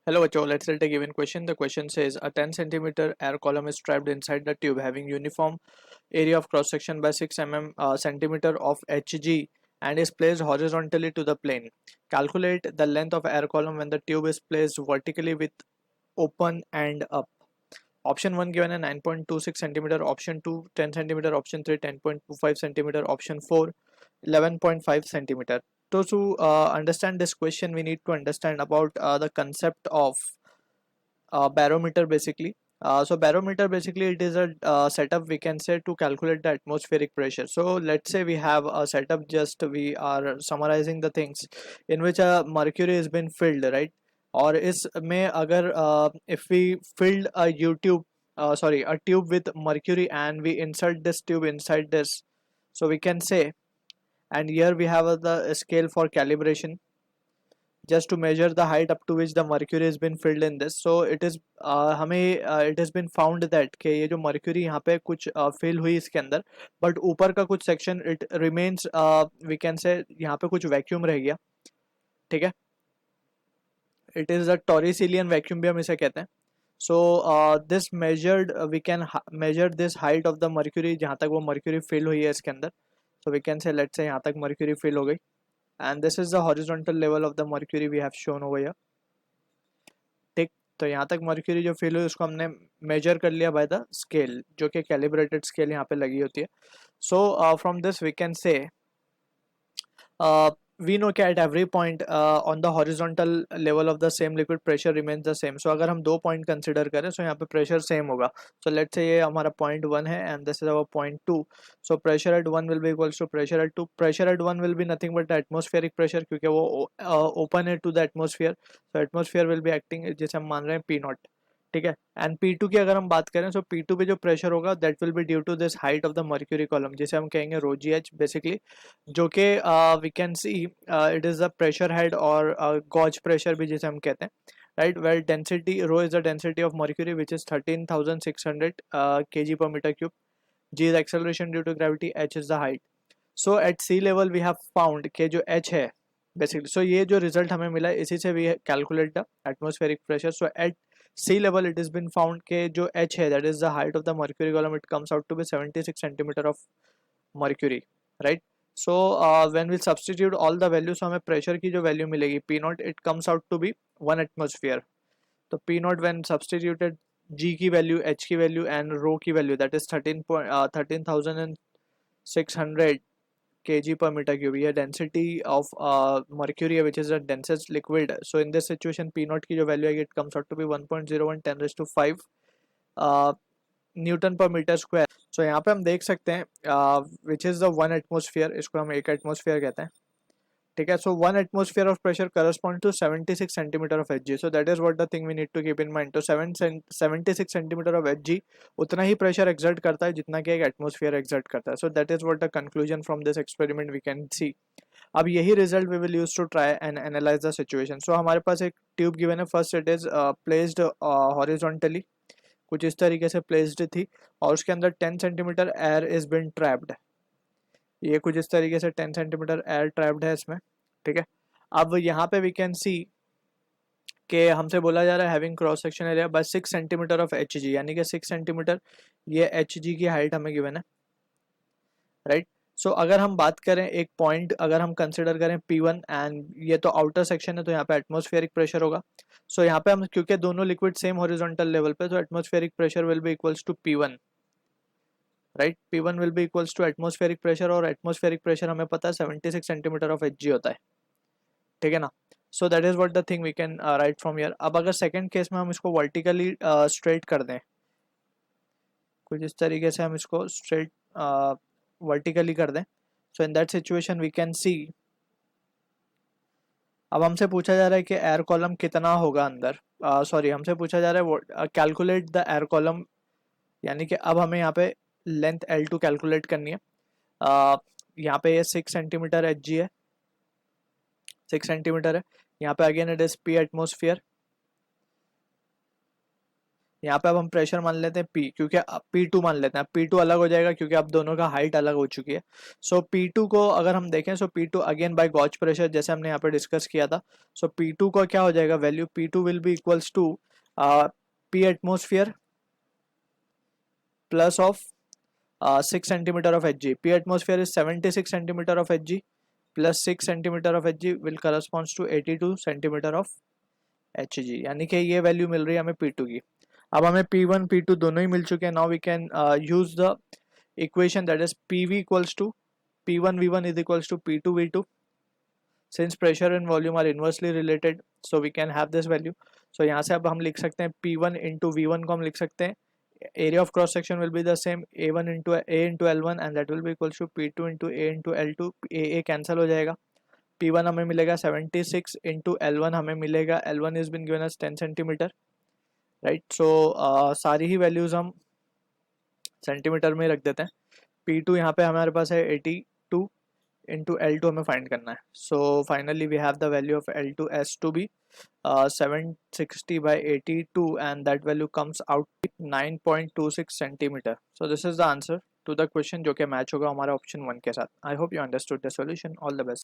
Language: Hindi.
Hello, Acho. Let's take a given question. The question says a 10 centimeter air column is trapped inside the tube having uniform area of cross section by 6 centimeter of Hg and is placed horizontally to the plane. Calculate the length of air column when the tube is placed vertically with open and up. Option 1 given a 9.26 centimeter, option 2 10 centimeter, option 3 10.25 centimeter, option 4 11.5 centimeter. So to understand this question, we need to understand about the concept of barometer basically. So barometer basically it is a setup we can say to calculate the atmospheric pressure. So let's say we have a setup, just we are summarizing the things in which a mercury has been filled, right? Or is may agar if we filled a YouTube sorry a tube with mercury and we insert this tube inside this, so we can say, and here we have the scale for calibration just to measure the height up to which the mercury has been filled in this. So it is हमें it has been found that कि ये जो mercury यहाँ पे कुछ fill हुई इसके अंदर, but ऊपर का कुछ section it remains we can say यहाँ पे कुछ vacuum रह गया, ठीक है? It is a torricellian vacuum भी हम इसे कहते हैं. So this measured we can measure this height of the mercury जहाँ तक वो mercury fill हुई है इसके अंदर. So we can say let's say यहाँ तक mercury fill हो गई. And this is the horizontal level of the mercury we have shown over here. ठीक, तो यहाँ तक मर्क्यूरी जो फिल हुई उसको हमने मेजर कर लिया बाय द स्केल, जो कि कैलिब्रेटेड स्केल यहाँ पे लगी होती है. So from this we can say we know कि at every point on the horizontal level of the same liquid pressure remains the same. So अगर हम दो पॉइंट कंसिडर करें so यहाँ पे प्रेशर सेम होगा. So let's say ये हमारा पॉइंट 1 है and this is our point 2. So pressure at 1 will be equals to pressure at 2. Pressure at 1 will be nothing but the atmospheric pressure क्योंकि वो open है to the atmosphere. So atmosphere will be acting जैसे हम मान रहे हैं P naught, ठीक है. एंड P2 की अगर हम बात करें तो P2 पे जो प्रेशर होगा that will be due to this height of the mercury column, जिसे हम कहेंगे रो जी एच बेसिकली, जो कि we can see it is the pressure head और गॉज प्रेशर भी जिसे हम कहते हैं, right. Well density rho is the density of mercury which is 13,600 kg per meter cube. G is acceleration due to gravity, h is the height. So at sea level we have found कि जो h है basically, so ये जो result हमें मिला है इसी से we calculate the atmospheric pressure. So at sea level it has been found कि जो h है that is the height of the mercury column, it comes out to be 76 centimeter of mercury, right. So when we substitute all the values, हमें pressure की जो value मिलेगी P naught, it comes out to be 1 atmosphere. तो P naught when substituted, G की value, H की value and rho की value that is 13,600 kg per meter cube. ये density of mercury which is the densest liquid. So in this situation P naught की जो value है it comes out to be 1.01 10 raised to 5 Newton पर मीटर स्क्वायर. सो यहाँ पे हम देख सकते हैं विच इज़ द 1 एटमोसफियर, इसको हम 1 एटमोसफियर कहते हैं, ठीक है. So 1 atmosphere of pressure correspond to 76 centimetre of H G. So that is what the thing we need to keep in mind. तो 76 सेंटीमीटर ऑफ एच जी उतना ही प्रेशर एक्सर्ट करता है जितना कि एक एटमोसफियर एक्सर्ट करता है. So that is what the conclusion from this experiment we can see. अब यही result we will use to try and analyse the situation. So हमारे पास एक ट्यूब गिवन है. First it is placed horizontally, कुछ इस तरीके से प्लेस्ड थी, और उसके अंदर 10 centimetre air is been trapped. ये कुछ इस तरीके से 10 सेंटीमीटर एयर ट्रैप्ड है इसमें, ठीक है. अब यहाँ पे वी कैन सी कि हमसे बोला जा रहा है having cross section area bye 6 centimetre of H जी, यानी कि 6 सेंटीमीटर ये एच जी की हाइट हमें गिवन है, राइट. सो अगर हम बात करें एक पॉइंट, अगर हम कंसिडर करें P1 एंड ये तो आउटर सेक्शन है तो यहाँ पे एटमॉस्फेरिक प्रेशर होगा. सो यहाँ पे हम क्योंकि दोनों लिक्विड सेम हॉरिजॉन्टल लेवल पे, तो atmospheric pressure will be equals to P1, right. P1 will be equals to atmospheric pressure, और एटमॉस्फेरिक प्रेशर हमें पता है 76 सेंटीमीटर ऑफ एच जी होता है, ठीक है ना. So that is what the thing we can write from here. अब अगर सेकंड केस में हम इसको वर्टिकली स्ट्रेट कर दें, कुछ इस तरीके से हम इसको स्ट्रेट वर्टिकली कर दें, so in that situation we can see. अब हमसे पूछा जा रहा है कि एयर कॉलम कितना होगा अंदर, सॉरी हमसे पूछा जा रहा है कैलकुलेट द एयर कॉलम, यानी कि अब हमें यहाँ पे लेंथ L2 कैलकुलेट करनी है. यहाँ पे ये 6 सेंटीमीटर एच जी है, 6 सेंटीमीटर है. यहाँ पे again it is P atmosphere, यहाँ पे अब हम प्रेशर मान लेते हैं P, क्योंकि P2 मान लेते हैं, P2 अलग हो जाएगा क्योंकि अब दोनों का हाइट अलग हो चुकी है। सो P2 को अगर हम देखें, so P2 again by gauge pressure, जैसे हमने यहाँ पे डिस्कस किया था। सो P2 को क्या हो जाएगा value, P2 will be equals to P atmosphere plus of 6 centimetre of Hg. P atmosphere is 76 centimeter of Hg plus 6 centimeter of Hg will corresponds to 82 centimeter of Hg, यानी कि ये वैल्यू मिल रही है हमें P2 की। अब हमें P1 P2 दोनों ही मिल चुके हैं। Now we can use the equation that is PV equals to P1 V1 is equals to P2 V2. Since pressure and volume are inversely related, so we can have this value. So यहाँ से अब हम लिख सकते हैं P1 into V1 को हम लिख सकते हैं, area of cross section will be the same, A1 into A into L1 and that will be equals to P2 into A into L2. A cancel हो जाएगा, P1 हमें मिलेगा 76 into L1 हमें मिलेगा, L1 is been given as 10 centimeter, right? So सारी ही values हम सेंटीमीटर में रख देते हैं। P2 यहाँ पे हमारे पास है 82 into L2 हमें फाइंड करना है। So finally we have the value of L2 as to be 760 by 82 and that value comes out 9.26 centimeter. So this is the answer to the question जो कि मैच होगा हमारा ऑप्शन 1 के साथ। I hope you understood the solution. All the best.